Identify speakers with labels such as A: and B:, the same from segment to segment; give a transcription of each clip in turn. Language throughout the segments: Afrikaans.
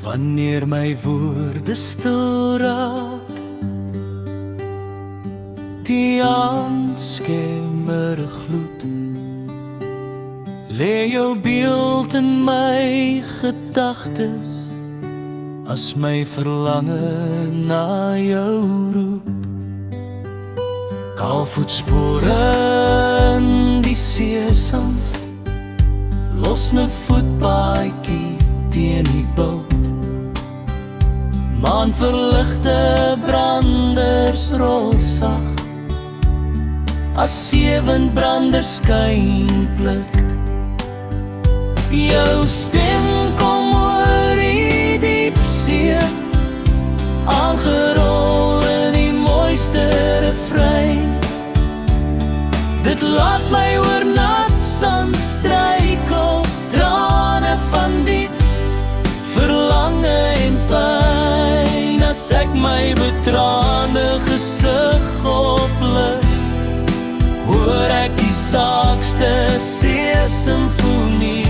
A: Wanneer my woorde stil raak, die aanskemer gloed, lê jou beeld in my gedagtes, as my verlange na jou roep. Kaalvoetspore in die seesand, los 'n voetpaadjie teen die bult. Maanverligte branders rol sag, as sewenbranders skyn pluk. Jou stem kom oor die diep see, aangerol in die mooiste refrein. Dit laat my oor nat sand struikel, trane van diep verlange en pyn. As ek my betraande gesig oplig, hoor ek die saakste see-simfonie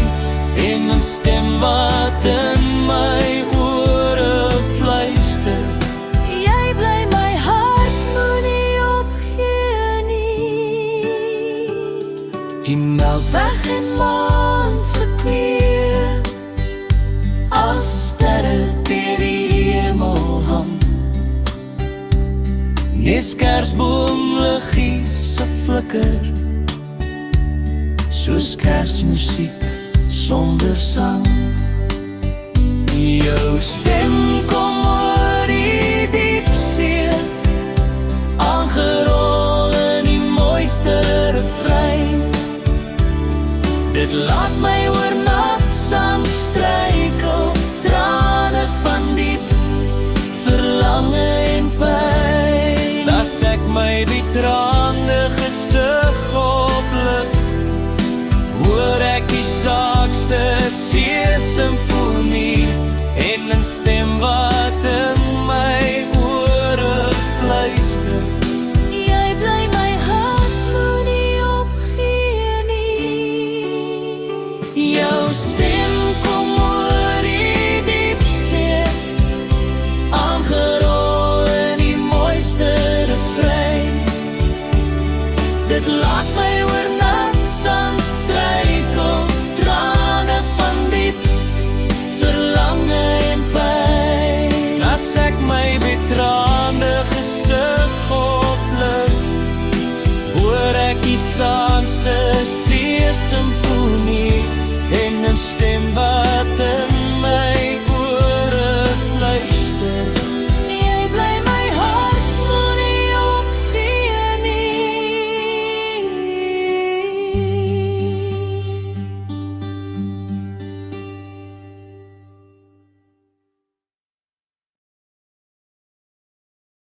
A: en 'n stem wat in my ore fluister. Jy bly my hart, moenie opgee nie. Die melkweg en maan verkleer, as sterre deur die hemel hang. Nes kersboomliggies se flikker, soos kersmusiek sonder sang. Jou stem kom oor die diep see, aangerol in die mooiste refrein. Dit laat my oor nat sand struikel, trane van diep verlange en pyn. As ek my betraande gesig oplig, hoor ek die saakste see-simfonie en 'n stem wat in my ore fluister. Jy bly my hart, moenie opgee nie. Jou stem kom oor die diep see, aangerol in die mooiste refrein. Dit laat my oor nat sand struikel, trane van diep verlange en pyn. As ek my betraande gesig oplig, hoor ek die saakste see-simfonie